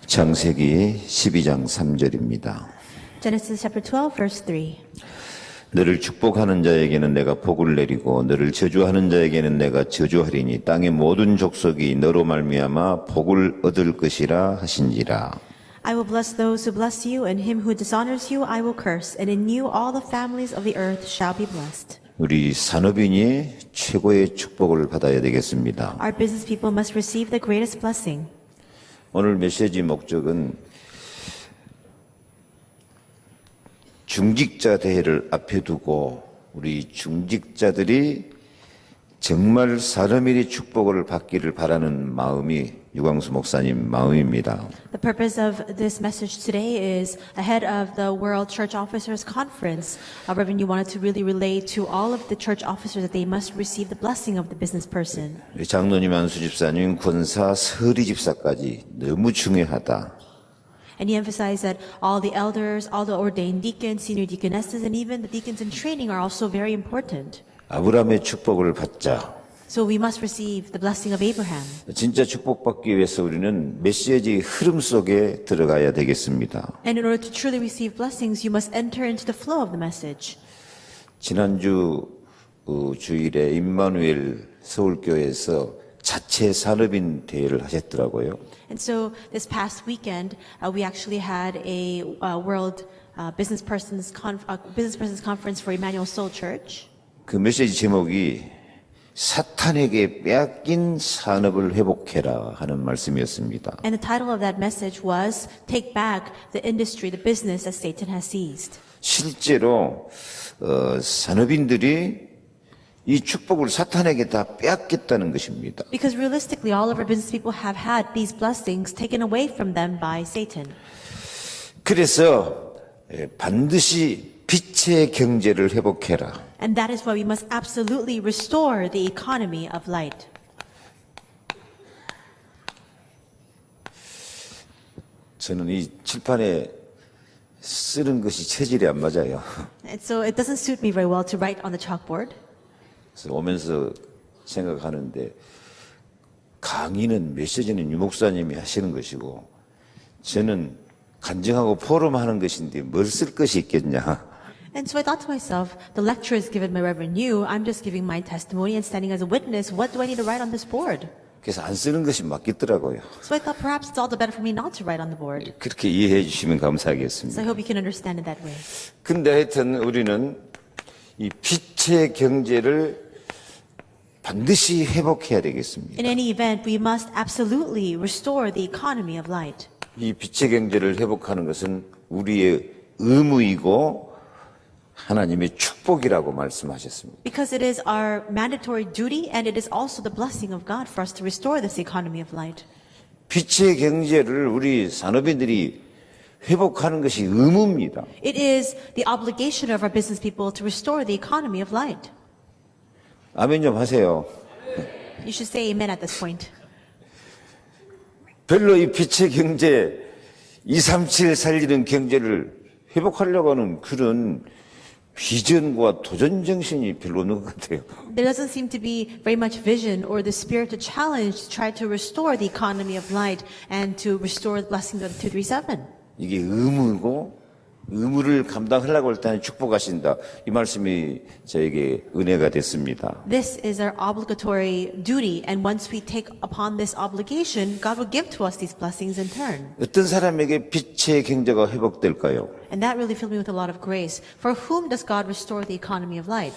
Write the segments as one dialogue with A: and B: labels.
A: 창세기 12장 3절입니다.
B: Genesis chapter 12, verse 3.
A: 너를 축복하는 자에게는 내가 복을 내리고 너를 저주하는 자에게는 내가 저주하리니 땅의 모든 족속이 너로 말미암아 복을 얻을 것이라 하신지라.
B: I will bless those who bless you, and him who dishonors you I will curse, and in you all the families of the earth shall be blessed.
A: 우리 산업인이 최고의 축복을 받아야 되겠습니다.
B: Our business people must receive the greatest blessing.
A: 오늘 메시지 목적은 중직자 대회를 앞에 두고 우리 중직자들이 정말 사람일의 축복을 받기를 바라는 마음이 유광수 목사님 마음입니다.
B: The purpose of this message today is ahead of the World Church Officers Conference. Reverend, you wanted to really relay to all of the church officers that they must receive the blessing of the business person.
A: 우리 장로님, 안수 집사님, 권사, 서리 집사까지 너무 중요하다.
B: And he emphasized that all the elders, all the ordained deacons, senior deaconesses, and even the deacons in training are also very important.
A: 아브라함의 축복을 받자.
B: So we must receive the blessing of Abraham.
A: 진짜 축복받기 위해서 우리는 메시지 흐름 속에 들어가야 되겠습니다.
B: And in order to truly receive blessings, you must enter into the flow of the message.
A: 지난주 주일에 임마누엘 서울교회에서 자체 산업인 대회를 하셨더라고요.
B: And so this past weekend, we actually had a World Business Persons Conference for Emmanuel Soul Church.
A: 그 메시지 제목이 사탄에게 빼앗긴 산업을 회복해라 하는 말씀이었습니다.
B: And the title of that message was Take Back the Industry, the Business that Satan has seized.
A: 실제로 산업인들이 이 축복을 사탄에게 다 빼앗겼다는 것입니다.
B: Because realistically, all of our business people have had these blessings taken away from them by Satan.
A: 그래서 반드시 빛의 경제를 회복해라.
B: And that is why we must absolutely restore the economy of light.
A: 저는 이 칠판에 쓰는 것이 체질이 안 맞아요.
B: And so it doesn't suit me very well to write on the chalkboard.
A: 그래서 오면서 생각하는데 강의는 메시지는 유 목사님이 하시는 것이고 저는 간증하고 포럼하는 것인데 뭘 쓸 것이 있겠냐.
B: And so I thought to myself, the lecture is given by Reverend Yu. I'm just giving my testimony and standing as a witness. What do I need to write on this board?
A: 그래서 안 쓰는 것이 맞겠더라고요.
B: So I thought perhaps it's all the better for me not to write on the board.
A: 그렇게 이해해 주시면
B: So
A: 감사하겠습니다.
B: I hope you can understand it that way.
A: 근데 하여튼 우리는 이 빛의 경제를 반드시 회복해야 되겠습니다.
B: In any event, we must absolutely restore the economy of light.
A: 이 빛의 경제를 회복하는 것은 우리의 의무이고 하나님의 축복이라고 말씀하셨습니다.
B: Because it is our mandatory duty and it is also the blessing of God for us to restore this economy of light.
A: 빛의 경제를 우리 산업인들이 회복하는 것이 의무입니다.
B: It is the obligation of our business people to restore the economy of light.
A: 아멘 좀 하세요.
B: You should say amen at this point.
A: 별로 이 빛의 경제, 237 살리는 경제를 회복하려고 하는 그런 비전과 도전 정신이 별로 없는 것 같아요.
B: There doesn't seem to be very much vision or the spirit to challenge to try to restore the economy of light and to restore the blessings of 237.
A: 이게 의무고 의무를 감당하려고 할 때는 축복하신다. 이 말씀이 저에게 은혜가 됐습니다.
B: This is our obligatory duty, and once we take upon this obligation, God will give to us these blessings in turn.
A: 어떤 사람에게 빛의 경제가 회복될까요?
B: And that really filled me with a lot of grace. For whom does God restore the economy of light?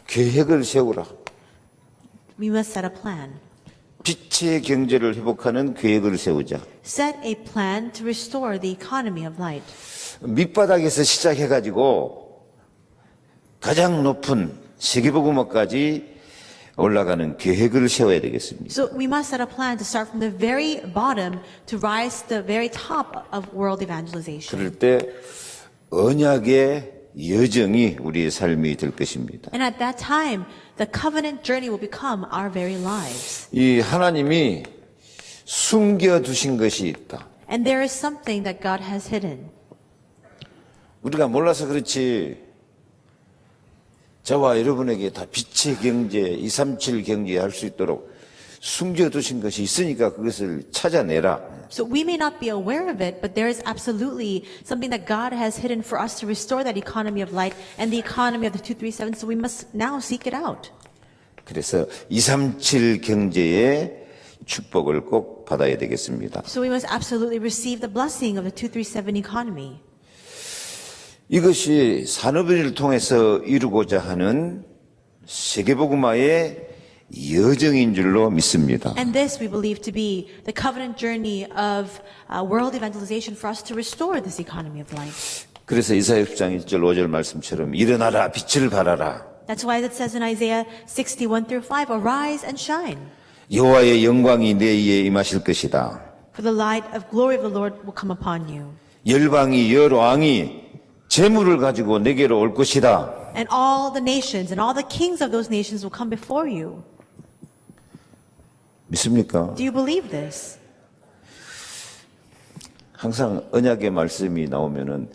A: 계획을 세우라.
B: We must set a plan.
A: 빛의 경제를 회복하는 계획을 세우자.
B: Set a plan to restore the economy of light.
A: 밑바닥에서 시작해가지고 가장 높은 세계복음화까지 올라가는 계획을 세워야 되겠습니다.
B: So we must set a plan to start from the very bottom to rise to the very top of world evangelization.
A: 그럴 때 언약의 여정이 우리의 삶이 될 것입니다.
B: And at that time, the covenant journey will become our very lives.
A: 이 하나님이 숨겨두신 것이 있다.
B: And there is something that God has hidden.
A: 우리가 몰라서 그렇지 저와 여러분에게 다 빛의 경제, 237 경제 할 수 있도록 숨겨두신 것이 있으니까 그것을 찾아내라.
B: So we may not be aware of it, but there is absolutely something that God has hidden for us to restore that economy of light and the economy of the 237. So we must now seek it out.
A: 그래서 237 경제의 축복을 꼭 받아야 되겠습니다.
B: So we must absolutely receive the blessing of the 237 economy.
A: 이것이 산업인을 통해서 이루고자 하는 세계복음화의 여정인 줄로 믿습니다.
B: And this we believe to be the covenant journey of world evangelization for us to restore this economy of light.
A: 그래서 이사야 10장 1절 5절 말씀처럼 일어나라 빛을 발하라.
B: That's why it says in Isaiah 61 through 5, arise and shine,
A: 여호와의 영광이 내 위에 임하실 것이다.
B: for the light of glory of the Lord will come upon you.
A: 열방이 열왕이 재물을 가지고 내게로 올 것이다.
B: And all the nations and all the kings of those nations will come before you.
A: 믿습니까?
B: Do you believe this?
A: 항상 언약의 말씀이 나오면은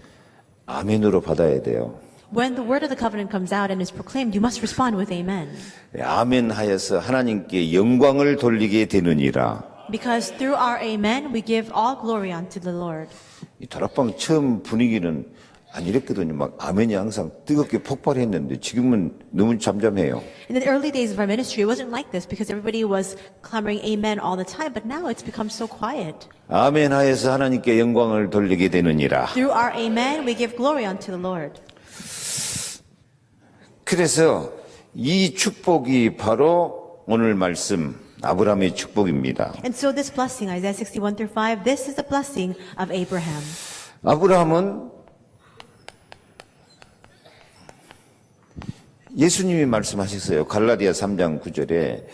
A: 아멘으로 받아야 돼요.
B: When the word of the covenant comes out and is proclaimed, you must respond with amen.
A: 아멘 하여서 하나님께 영광을 돌리게 되느니라.
B: Because through our amen, we give all glory unto the Lord.
A: 이 다락방 처음 분위기는 안 이랬거든요. 막 아멘이 항상 뜨겁게 폭발했는데 지금은 너무 잠잠해요.
B: In the early days of our ministry, it wasn't like this because everybody was clamoring amen all the time, but now it's become so quiet.
A: 아멘 하여서 하나님께 영광을 돌리게 되느니라.
B: Through our amen, we give glory unto the Lord.
A: 그래서 이 축복이 바로 오늘 말씀 아브라함의 축복입니다.
B: And so this blessing, Isaiah 61 through 5, this is the blessing of Abraham.
A: 아브라함은 예수님이 말씀하셨어요. 갈라디아 3장 9절에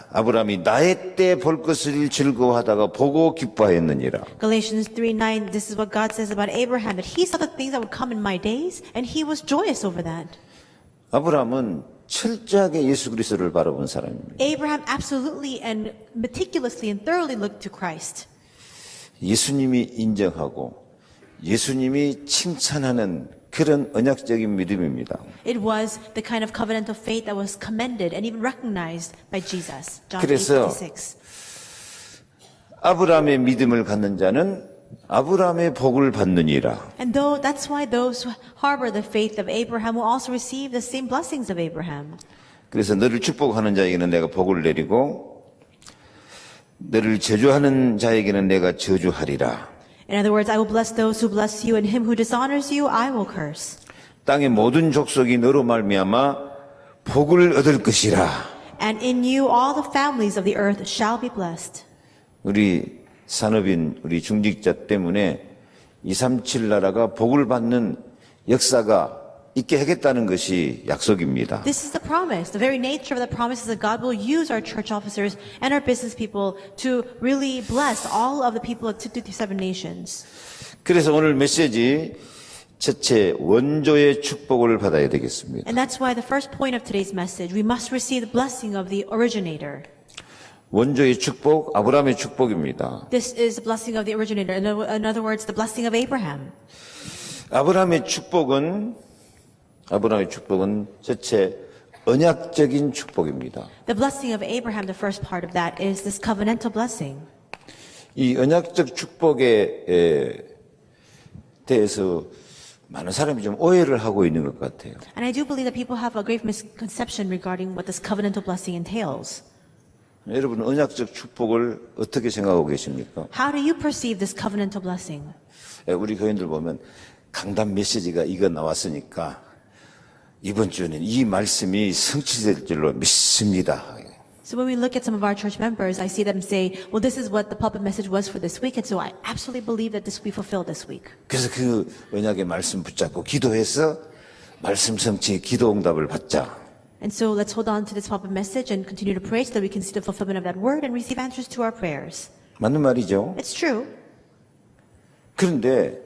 A: 아브라함이 나의 때 볼 것을 즐거워하다가 보고 기뻐하였느니라.
B: Galatians 3:9, this is what God says about Abraham, that he saw the things that would come in my days, and he was joyous over that.
A: 아브라함은 철저하게 예수 그리스도를 바라본 사람입니다.
B: Abraham absolutely and meticulously and thoroughly looked to Christ.
A: 예수님이 인정하고 예수님이 칭찬하는 그런 언약적인 믿음입니다.
B: It was the kind of covenantal faith that was commended and even recognized by Jesus. John
A: 그래서
B: 8:56.
A: 아브라함의 믿음을 갖는 자는 아브라함의 복을 받느니라.
B: And though that's why those who harbor the faith of Abraham will also receive the same blessings of Abraham.
A: 그래서 너를 축복하는 자에게는 내가 복을 내리고 너를 저주하는 자에게는 내가 저주하리라.
B: In other words, I will bless those who bless you, and him who dishonors you, I will curse.
A: 땅의 모든 족속이 너로 말미암아 복을 얻을 것이라.
B: And in you all the families of the earth shall be blessed.
A: 우리 산업인, 우리 중직자 때문에 237 나라가 복을 받는 역사가 있게 하겠다는 것이 약속입니다.
B: This is the promise. The very nature of the promise is that God will use our church officers and our business people to really bless all of the people of 237 nations.
A: 그래서 오늘 메시지 첫째 원조의 축복을 받아야 되겠습니다.
B: And that's why the first point of today's message, we must receive the blessing of the originator.
A: 원조의 축복, 아브라함의 축복입니다.
B: This is the blessing of the originator. In other words, the blessing of Abraham.
A: 아브라함의 축복은 첫째 언약적인 축복입니다.
B: The blessing of Abraham, the first part of that, is this covenantal blessing.
A: 이 언약적 축복에 대해서 많은 사람이 좀 오해를 하고 있는 것 같아요.
B: And I do believe that people have a grave misconception regarding what this covenantal blessing entails.
A: 여러분 언약적 축복을 어떻게 생각하고 계십니까?
B: How do you perceive this covenantal blessing?
A: 우리 교인들 보면 강단 메시지가 이거 나왔으니까 이번 주에는 이 말씀이 성취될 줄로 믿습니다.
B: So when we look at some of our church members, I see them say, well, this is what the pulpit message was for this week, and so I absolutely believe that this will be fulfilled this week.
A: 그래서 그 언약의 말씀 붙잡고 기도해서 말씀 성취 기도 응답을 받자.
B: And so let's hold on to this pulpit message and continue to pray so that we can see the fulfillment of that word and receive answers to our prayers.
A: 맞는 말이죠.
B: It's true.
A: 그런데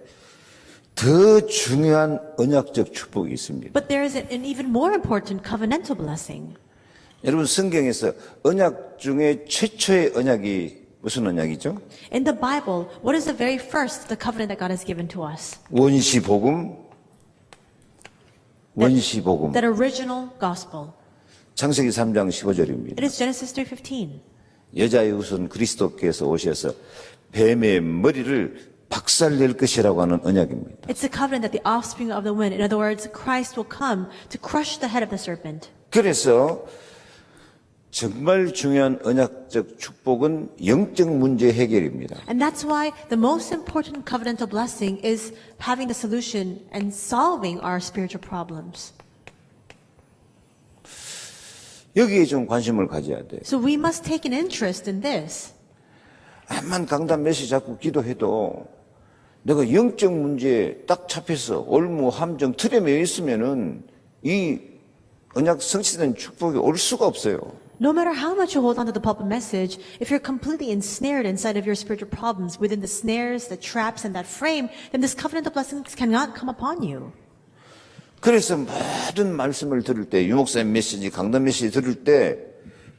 A: 더 중요한 언약적 축복이 있습니다.
B: But there is an even more important covenantal blessing.
A: 여러분 성경에서 언약 중에 최초의 언약이 무슨 언약이죠?
B: In the Bible, what is the very first, the covenant that God has given to us?
A: 원시복음.
B: That original gospel.
A: 창세기 3장 15절입니다.
B: It is Genesis 3:15.
A: 여자의 후손 그리스도께서 오셔서 뱀의 머리를 박살낼 것이라고 하는 언약입니다.
B: It's a covenant that the offspring of the woman, in other words, Christ will come to crush the head of the serpent.
A: 그래서 정말 중요한 언약적 축복은 영적 문제 해결입니다.
B: And that's why the most important covenantal blessing is having the solution and solving our spiritual problems.
A: 여기에 좀 관심을 가져야 돼요.
B: So we must take an interest in this.
A: 암만 강단 메시지 자꾸 기도해도 내가 영적 문제에 딱 잡혀서 올무, 함정, 틀에 매여 있으면은 이 언약 성취된 축복이 올 수가 없어요.
B: No matter how much you hold on to the pulpit message, if you're completely ensnared inside of your spiritual problems, within the snares, the traps, and that frame, then this covenantal blessings cannot come upon you.
A: 그래서 모든 말씀을 들을 때, 유목사님 메시지, 강단 메시지 들을 때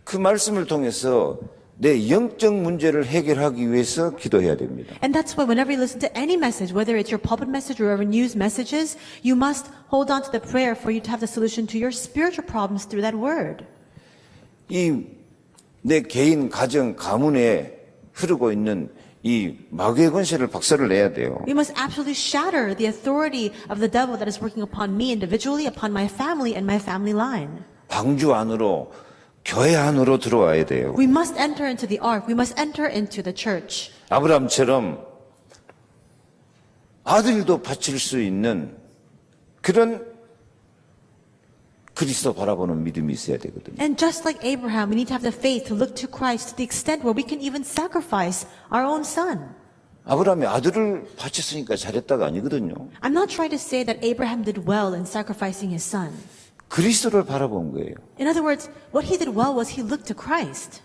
A: 그 말씀을 통해서 내 영적 문제를 해결하기 위해서 기도해야 됩니다.
B: And that's why whenever you listen to any message, whether it's your pulpit message or news messages, you must hold on to the prayer for you to have the solution to your spiritual problems through that word.
A: 이 내 개인, 가정, 가문에 흐르고 있는 이 마귀의 권세를 박살을 내야 돼요.
B: We must absolutely shatter the authority of the devil that is working upon me individually, upon my family and my family line.
A: 방주 안으로, 교회 안으로 들어와야 돼요.
B: We must enter into the ark. We must enter into the church.
A: 아브라함처럼 아들도 바칠 수 있는 그런 그리스도 바라보는 믿음이 있어야 되거든요.
B: And just like Abraham, we need to have the faith to look to Christ to the extent where we can even sacrifice our own son.
A: 아브라함이 아들을 바쳤으니까 잘했다가 아니거든요.
B: I'm not trying to say that Abraham did well in sacrificing his son.
A: 그리스도를 바라본 거예요.
B: In other words, what he did well was he looked to Christ.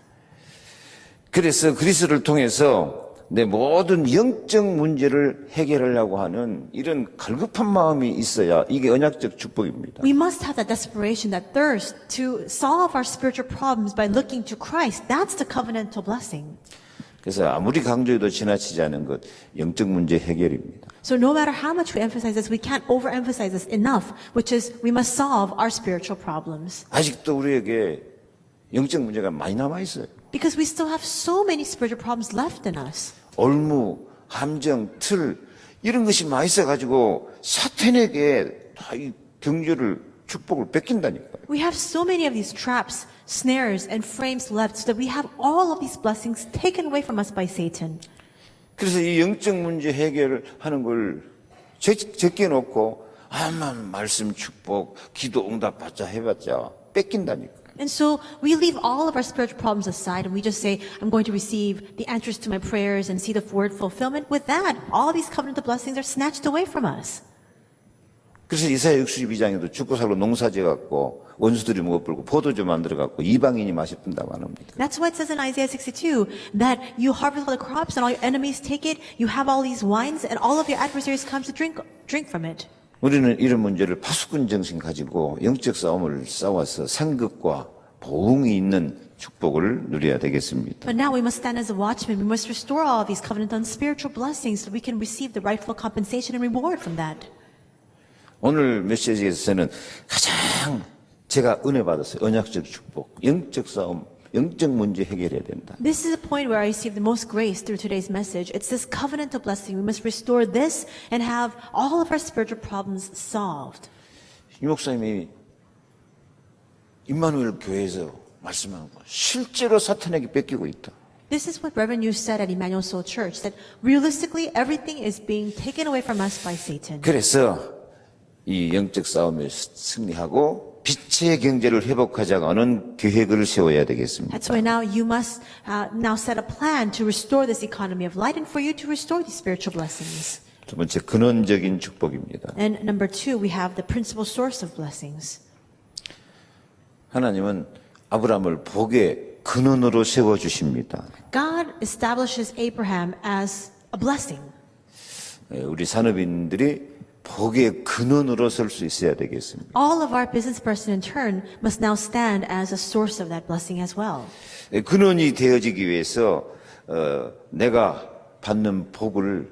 A: 그래서 그리스도를 통해서 내 모든 영적 문제를 해결하려고 하는 이런 갈급한 마음이 있어야 이게 언약적 축복입니다.
B: We must have that desperation, that thirst to solve our spiritual problems by looking to Christ. That's the covenantal blessing.
A: 그래서 아무리 강조해도 지나치지 않은 것 영적 문제 해결입니다.
B: So no matter how much we emphasize this, we can't overemphasize this enough, which is we must solve our spiritual problems.
A: 아직도 우리에게 영적 문제가 많이 남아 있어요.
B: Because we still have so many spiritual problems left in us.
A: 올무, 함정, 틀 이런 것이 많이 있어가지고 사탄에게 다 이 경주를 축복을 뺏긴다니까요.
B: We have so many of these traps, snares, and frames left so that we have all of these blessings taken away from us by Satan.
A: 그래서 이 영적 문제 해결하는 걸 제껴놓고 암만 말씀 축복, 기도 응답 받자 해봤자 뺏긴다니까요.
B: And so we leave all of our spiritual problems aside and we just say, I'm going to receive the answers to my prayers and see the word fulfillment. With that, all these covenantal blessings are snatched away from us.
A: 그래서 이사야 62장에도 죽고 살고 농사지어 갖고 원수들이 먹어버리고 포도주 만들어 갖고 이방인이 마셨던다고 합니다.
B: That's why it says in Isaiah 62 that you harvest all the crops and all your enemies take it. You have all these wines and all of your adversaries come to drink from it.
A: 우리는 이런 문제를 파수꾼 정신 가지고 영적 싸움을 싸워서 상급과 보응이 있는 축복을 누려야 되겠습니다.
B: But now we must stand as a watchman. We must restore all of these covenantal and spiritual blessings so we can receive the rightful compensation and reward from that.
A: 오늘 메시지에서는 가장 제가 은혜 받았어요. 언약적 축복, 영적 싸움, 영적 문제 해결해야 된다.
B: This is the point where I received the most grace through today's message. It's this covenantal blessing. We must restore this and have all of our spiritual problems solved.
A: 이 목사님이 임마누엘 교회에서 말씀하는 거 실제로 사탄에게 뺏기고 있다.
B: This is what Reverend Yu said at Emmanuel Soul Church, that realistically everything is being taken away from us by Satan.
A: 그래서 이 영적 싸움에 승리하고 빛의 경제를 회복하자고 하는 계획을 세워야 되겠습니다.
B: That's why now you must now set a plan to restore this economy of light and for you to restore these spiritual blessings.
A: 두 번째 근원적인 축복입니다.
B: And number two, we have the principal source of blessings.
A: 하나님은 아브라함을 복의 근원으로 세워 주십니다.
B: God establishes Abraham as a blessing.
A: 우리 산업인들이 복의 근원으로 설 수 있어야 되겠습니다.
B: All of our business person in turn must now stand as a source of that blessing as well.
A: 근원이 되어지기 위해서 내가 받는 복을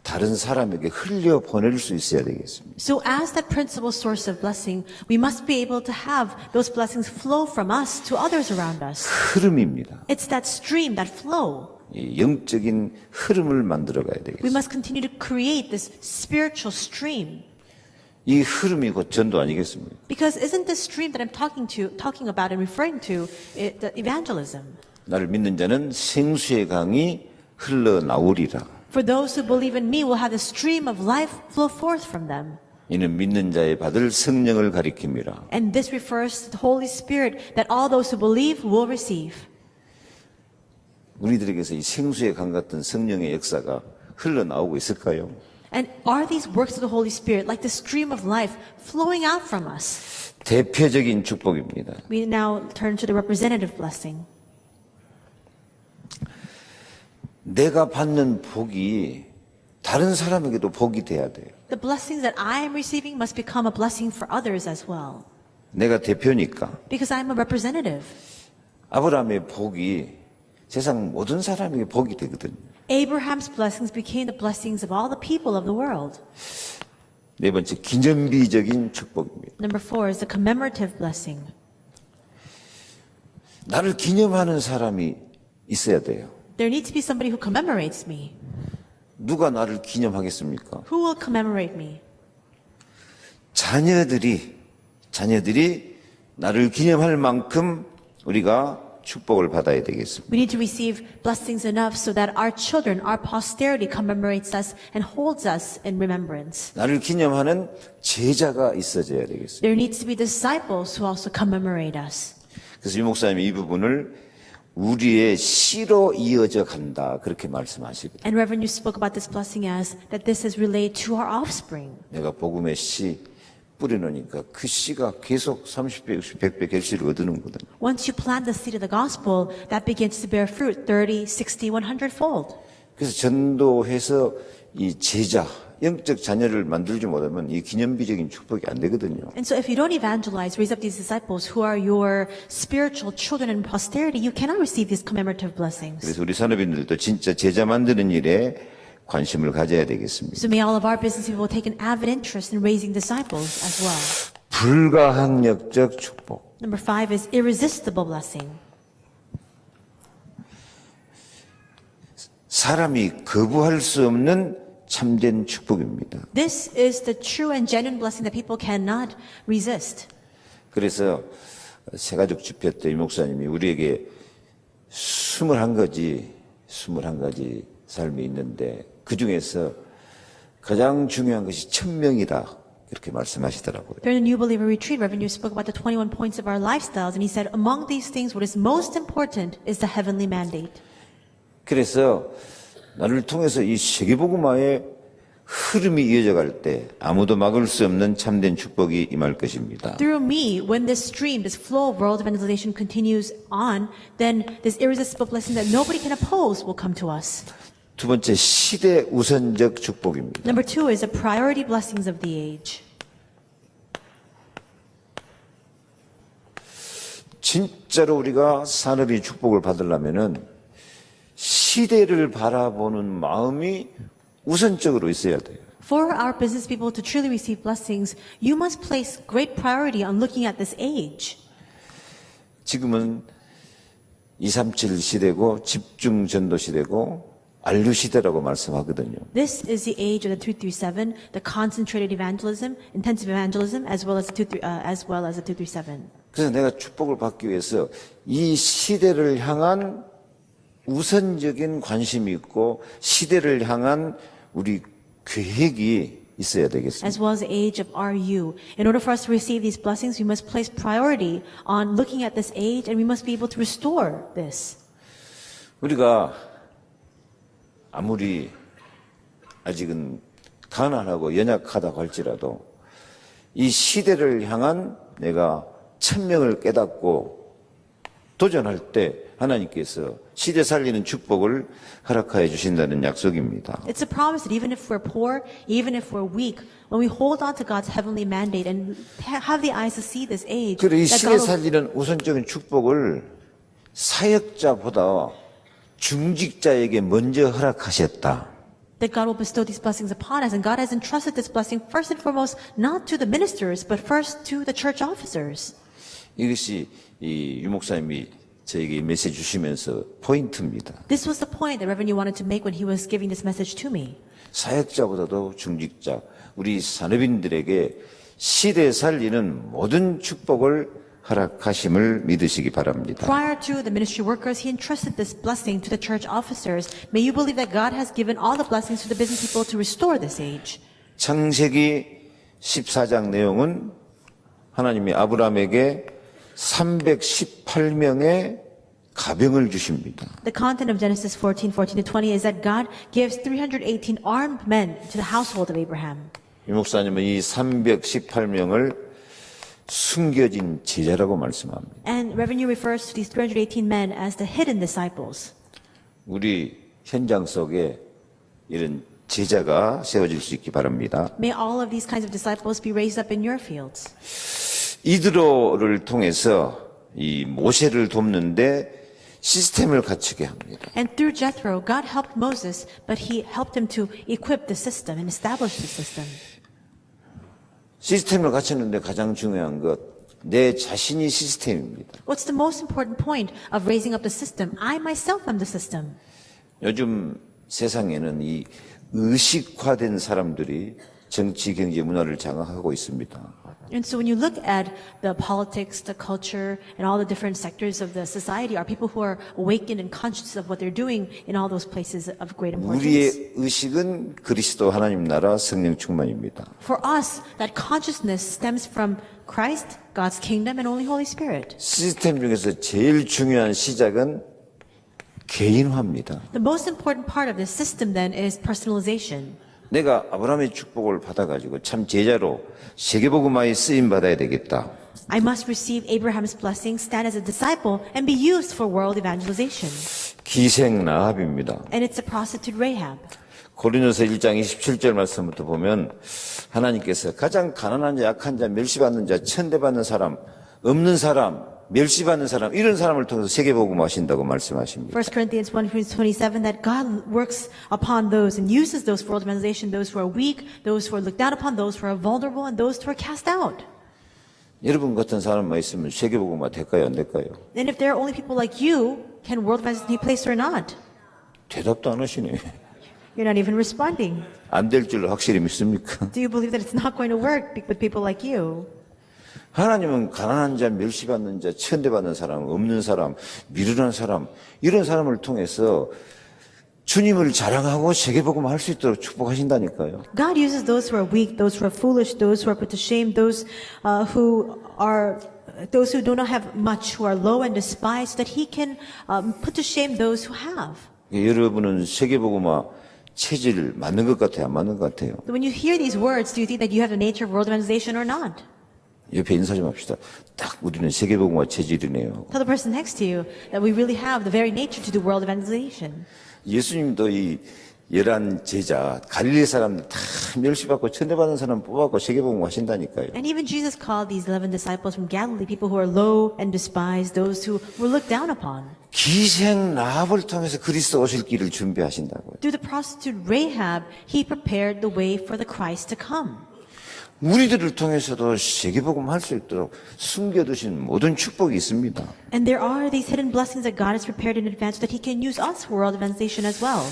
A: 다른 사람에게 흘려 보낼 수 있어야 되겠습니다.
B: So as that principal source of blessing, we must be able to have those blessings flow from us to others around us.
A: 흐름입니다.
B: It's that stream, that flow.
A: 이 영적인 흐름을 만들어 가야
B: We
A: 되겠습니다.
B: must continue to create this spiritual stream.
A: 이 흐름이 곧 전도 아니겠습니까?
B: Because isn't this stream that I'm talking about and referring to the evangelism?
A: 나를 믿는 자는 생수의 강이 흘러나오리라.
B: For those who believe in me will have the stream of life flow forth from them.
A: 이는 믿는 자의 받을 성령을 가리킵니다.
B: And this refers to the Holy Spirit that all those who believe will receive.
A: 우리들에게서 이 생수의 강 같은 성령의 역사가 흘러나오고 있을까요?
B: And are these works of the Holy Spirit like the stream of life flowing out from us?
A: 대표적인 축복입니다.
B: We now turn to the representative blessing.
A: 내가 받는 복이 다른 사람에게도 복이 돼야 돼요.
B: The blessings that I am receiving must become a blessing for others as well.
A: 내가 대표니까.
B: Because I am a representative.
A: 아브라함의 복이 세상 모든 사람에게 복이 되거든요.
B: Abraham's blessings became the blessings of all the people of the world.
A: 네 번째, 기념비적인 축복입니다.
B: Number 4 is the commemorative blessing.
A: 나를 기념하는 사람이 있어야 돼요.
B: There needs to be somebody who commemorates me.
A: 누가 나를 기념하겠습니까?
B: Who will commemorate me?
A: 자녀들이 나를 기념할 만큼 우리가 축복을 받아야 되겠습니다.
B: We need to receive blessings enough so that our children, our posterity commemorates us and holds us in remembrance.
A: 나를 기념하는 제자가 있어져야 되겠습니다.
B: There needs to be disciples who also commemorate us.
A: 그래서 유 목사님이 이 부분을 우리의 씨로 이어져 간다 그렇게 말씀하시거든요.
B: And Reverend, you spoke about this blessing as that this is relayed to our offspring.
A: 내가 복음의 씨 뿌려놓으니까 그 씨가 계속 30배, 60배, 100배 결실을 얻는 거거든요.
B: Once you plant the seed of the gospel, that begins to bear fruit 30, 60, 100-fold.
A: 그래서 전도해서 이 제자, 영적 자녀를 만들지 못하면 이 기념비적인 축복이 안 되거든요.
B: And so if you don't evangelize, raise up these disciples who are your spiritual children and posterity, you cannot receive these commemorative blessings.
A: 그래서 우리 산업인들도 진짜 제자 만드는 일에 관심을 가져야 되겠습니다.
B: So may all of our business people take an avid interest in raising disciples as well.
A: 불가항력적 축복.
B: Number 5 is irresistible blessing.
A: 사람이 거부할 수 없는 참된 축복입니다.
B: This is the true and genuine blessing that people cannot resist.
A: 그래서 새가족 집회 때 이 목사님이 우리에게 21가지 삶이 있는데 그 중에서 가장 중요한 것이 천명이다 그렇게 말씀하시더라고요.
B: During the New Believer Retreat, Reverend, you spoke about the 21 points of our lifestyles, and he said, among these things, what is most important is the heavenly mandate.
A: 그래서 나를 통해서 이 세계복음화의 흐름이 이어져 갈 때 아무도 막을 수 없는 참된 축복이 임할 것입니다.
B: Through me, when this stream, this flow of world evangelization continues on, then this irresistible blessing that nobody can oppose will come to us.
A: 두 번째, 시대 우선적 축복입니다.
B: Number 2 is the priority blessings of the age.
A: 진짜로 우리가 산업의 축복을 받으려면은 시대를 바라보는 마음이 우선적으로 있어야 돼요.
B: For our business people to truly receive blessings, you must place great priority on looking at this age.
A: 지금은 237 시대고 집중 전도 시대고 안류 시대라고 말씀하거든요.
B: This is the age of the 237, the concentrated evangelism, intensive evangelism, as well as the 237.
A: 그래서 내가 축복을 받기 위해서 이 시대를 향한 우선적인 관심이 있고 시대를 향한 우리 계획이 있어야 되겠습니다.
B: As well as the age of RU. In order for us to receive these blessings, we must place priority on looking at this age, and we must be able to restore this.
A: 우리가 아무리 아직은 가난하고 연약하다고 할지라도 이 시대를 향한 내가 천명을 깨닫고 도전할 때 하나님께서 시대 살리는 축복을 허락하여 주신다는 약속입니다.
B: It's a promise that even if we're poor, even if we're weak, when we hold on to God's heavenly mandate and have the eyes to see this age,
A: 그리고 이
B: that
A: 시대
B: God will,
A: 살리는 우선적인 축복을 사역자보다 중직자에게 먼저 허락하셨다.
B: that God will bestow these blessings upon us. And God has entrusted this blessing first and foremost, not to the ministers, but first to the church officers.
A: 이것이 이 유목사님이 저에게 메시지 주시면서 포인트입니다.
B: This was the point that Reverend Yu wanted to make when he was giving this message to me.
A: 사역자보다도 중직자, 우리 산업인들에게 시대 살리는 모든 축복을 허락하심을 믿으시기 바랍니다.
B: Prior to the ministry workers, he entrusted this blessing to the church officers. May you believe that God has given all the blessings to the business people to restore this age.
A: 창세기 14장 내용은 하나님이 아브라함에게 318명의 가병을 주십니다.
B: The content of Genesis 14:14 to 20 is that God gives 318 armed men to the household of Abraham.
A: 이 목사님은 이 318명을 숨겨진 제자라고 말씀합니다.
B: And Reverend Yu refers to these 318 men as the hidden disciples.
A: 우리 현장 속에 이런 제자가 세워질 수 있기 바랍니다.
B: May all of these kinds of disciples be raised up in your fields.
A: 이드로를 통해서 이 모세를 돕는데 시스템을 갖추게 합니다.
B: And through Jethro, God helped Moses, but he helped him to equip the system and establish the system.
A: 시스템을 갖추는데 가장 중요한 것, 내 자신이 시스템입니다.
B: What's the most important point of raising up the system? I myself am the system.
A: 요즘 세상에는 이 의식화된 사람들이 정치, 경제, 문화를 장악하고 있습니다.
B: And so when you look at the politics, the culture, and all the different sectors of the society, are people who are awakened and conscious of what they're doing in all those places of great importance.
A: 우리의 의식은 그리스도 하나님 나라 성령 충만입니다.
B: For us, that consciousness stems from Christ, God's kingdom, and only Holy Spirit.
A: 시스템 중에서 제일 중요한 시작은 개인화입니다.
B: The most important part of this system then is personalization.
A: 내가 아브라함의 축복을 받아가지고 참 제자로 세계복음화에 쓰임 받아야 되겠다.
B: I must receive Abraham's blessing, stand as a disciple, and be used for world evangelization.
A: 기생 라합입니다.
B: And it's a prostitute Rahab.
A: 고린도서 1장 27절 말씀부터 보면 하나님께서 가장 가난한 자, 약한 자, 멸시받는 자, 천대받는 사람, 없는 사람, 멸시받는 사람, 이런 사람을 통해서 세계복음화 하신다고 말씀하십니다.
B: 1 Corinthians 1:27 that God works upon those and uses those for world evangelization, those who are weak, those who are looked down upon, those who are vulnerable, and those who are cast out.
A: 여러분 같은 사람만 있으면 세계복음화 될까요, 안 될까요?
B: And if there are only people like you, can world evangelization take place or not?
A: 대답도 안 하시네.
B: You're not even responding.
A: 안 될 줄 확실히 믿습니까?
B: Do you believe that it's not going to work with people like you?
A: 하나님은 가난한 자, 멸시받는 자, 천대받는 사람, 없는 사람, 미련한 사람, 이런 사람을 통해서 주님을 자랑하고 세계복음화 할 수 있도록 축복하신다니까요.
B: God uses those who are weak, those who are foolish, those who are put to shame, those who do not have much, who are low and despised, so that He can put to shame those who have.
A: 여러분은 세계복음화 체질 맞는 것 같아요, 안 맞는 것 같아요?
B: So when you hear these words, do you think that you have the nature of world evangelization or not?
A: 옆에 인사 좀 합시다. 딱 우리는 세계복음화 체질이네요.
B: Tell the person next to you that we really have the very nature to do world evangelization.
A: 예수님도 이 11 제자, 갈릴리 사람들 다 멸시받고 천대받는 사람 뽑아갖고 세계복음화 하신다니까요.
B: And even Jesus called these 11 disciples from Galilee, people who are low and despised, those who were looked down upon.
A: 기생 라합을 통해서 그리스도 오실 길을 준비하신다고요.
B: Through the prostitute Rahab, He prepared the way for the Christ to come.
A: 우리들을 통해서도 세계복음 할 수 있도록 숨겨두신 모든 축복이 있습니다.
B: And there are these hidden blessings that God has prepared in advance so that He can use us for world evangelization as well.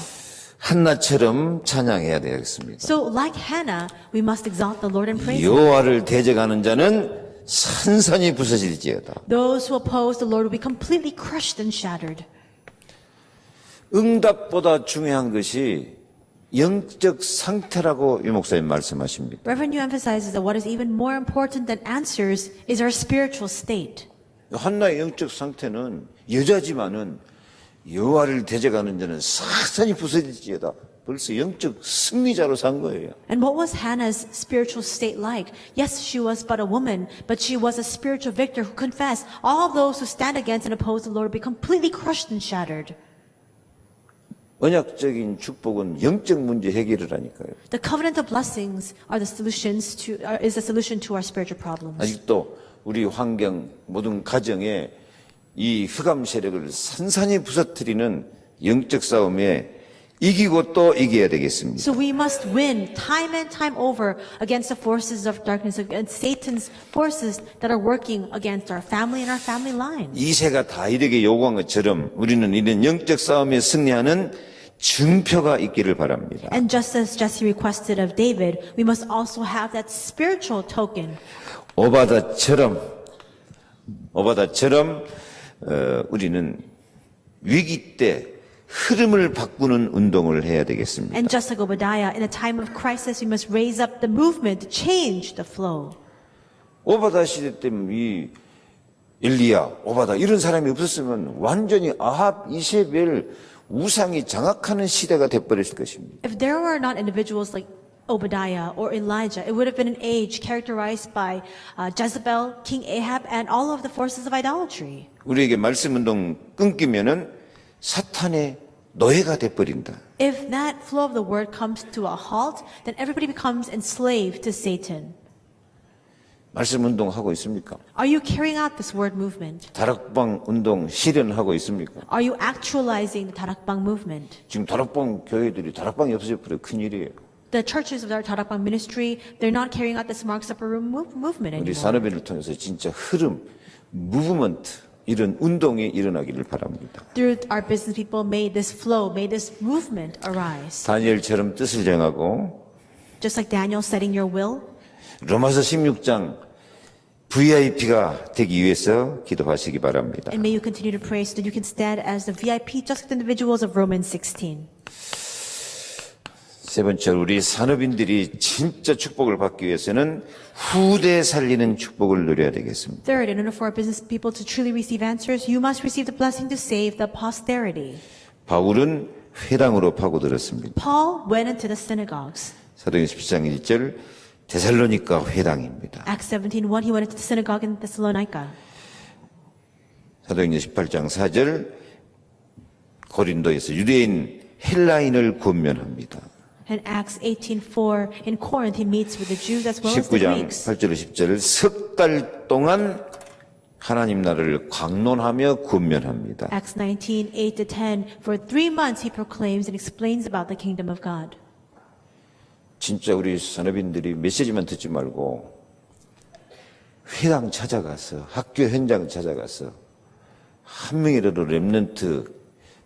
A: 한나처럼 찬양해야 되겠습니다.
B: So, like Hannah, we must exalt the Lord and praise Him.
A: 여호와를 대적하는 자는 산산이 부서질지어다.
B: Those who oppose the Lord will be completely crushed and shattered.
A: 응답보다 중요한 것이 영적 상태라고 유 목사님 말씀하십니다.
B: Reverend Yu emphasizes that what is even more important than answers is our spiritual state.
A: 한나의 영적 상태는 여자지만은 여호와를 대적하는 자는 산산이 부서질지어다. 벌써 영적 승리자로 산 거예요.
B: And what was Hannah's spiritual state like? Yes, she was but a woman, but she was a spiritual victor who confessed all those who stand against and oppose the Lord will be completely crushed and shattered.
A: 언약적인 축복은 영적 문제 해결을 하니까요.
B: The covenantal blessings are the solutions is the solution to our spiritual problems.
A: 아직도 우리 환경 모든 가정에 이 흑암 세력을 산산히 부서뜨리는 영적 싸움에 이기고 또 이겨야 되겠습니다.
B: So we must win time and time over against the forces of darkness, against Satan's forces that are working against our family and our family line.
A: 이새가 다윗에게 요구한 것처럼 우리는 이런 영적 싸움에 승리하는 증표가 있기를 바랍니다.
B: And just as Jesse requested of David, we must also have that spiritual token.
A: 오바다처럼 우리는 위기 때 흐름을 바꾸는 운동을 해야 되겠습니다.
B: And just like Obadiah, in a time of crisis, we must raise up the movement to change the flow.
A: 오바다 시대 때문에 이 엘리야, 오바다 이런 사람이 없었으면 완전히 아합, 이세벨 우상이 장악하는 시대가 돼버렸을 것입니다.
B: If there were not individuals like Obadiah or Elijah, it would have been an age characterized by Jezebel, King Ahab, and all of the forces of idolatry.
A: 우리에게 말씀 운동 끊기면은 사탄의 노예가 돼버린다.
B: If that flow of the word comes to a halt, then everybody becomes enslaved to Satan.
A: 말씀 운동 하고 있습니까?
B: Are you carrying out this word movement?
A: 다락방 운동 실현하고 있습니까?
B: Are you actualizing the Tarakbang movement?
A: 지금 다락방 교회들이 다락방이 없어져 버려 큰일이에요.
B: The churches of our Tarakbang ministry, they're not carrying out this Mark's Upper Room movement
A: 우리
B: anymore.
A: 산업인을 통해서 진짜 흐름, 무브먼트 이런 운동이 일어나기를 바랍니다.
B: Through our business people, may this flow, may this movement arise.
A: 다니엘처럼 뜻을 정하고
B: Just like Daniel setting your will,
A: 로마서 16장 VIP가 되기 위해서 기도하시기 바랍니다.
B: and may you continue to pray so that you can stand as the VIP, just like the individuals of Romans 16.
A: 세 번째로 우리 산업인들이 진짜 축복을 받기 위해서는 후대 살리는 축복을 누려야 되겠습니다.
B: Third, in order for our business people to truly receive answers, you must receive the blessing to save the posterity.
A: 바울은 회당으로 파고들었습니다.
B: Paul went into the synagogues.
A: 사도행전 17장 1절 데살로니가 회당입니다.
B: Acts 17:1, he went into the synagogue in Thessalonica.
A: 사도행전 18장 4절 고린도에서 유대인 헬라인을 권면합니다.
B: In Acts 18:4, in Corinth, he meets with the Jews as well as the
A: 19장
B: Greeks.
A: 8절 10절 석 달 동안 하나님 나라를 강론하며 권면합니다.
B: Acts 19:8-10, for 3 months he proclaims and explains about the kingdom of God.
A: 진짜 우리 산업인들이 메시지만 듣지 말고 회당 찾아가서 학교 현장 찾아가서 한 명이라도 렘넌트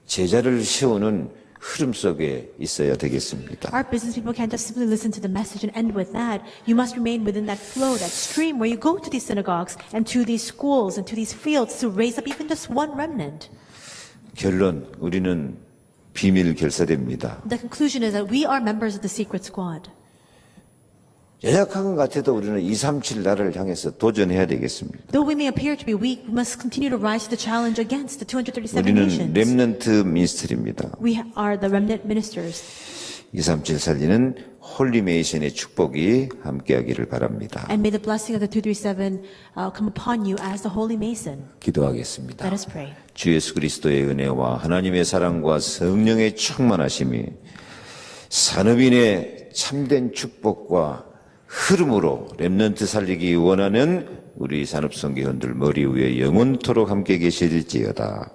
A: 제자를 세우는 흐름 속에 있어야 되겠습니다.
B: Our business people can't just simply listen to the message and end with that. You must remain within that flow, that stream where you go to these synagogues and to these schools and to these fields to raise up even just one remnant.
A: 결론 우리는 비밀 결사됩니다.
B: The conclusion is that we are members of the secret squad.
A: 연약한 것 같아도 우리는 237 나라를 향해서 도전해야 되겠습니다.
B: Though we may appear to be weak, we must continue to rise to the challenge against the 237
A: 우리는
B: nations.
A: 렘넌트 미니스트리입니다.
B: We are the remnant ministers.
A: 237 살리는 홀리메이션의 축복이 함께하기를 바랍니다.
B: And may the blessing of the 237 come upon you as the Holy Mason.
A: 기도하겠습니다.
B: Let us pray.
A: 주 예수 그리스도의 은혜와 하나님의 사랑과 성령의 충만하심이 산업인의 참된 축복과 흐름으로 렘넌트 살리기 원하는 우리 산업선교원들 머리 위에 영원토록 함께 계실지어다.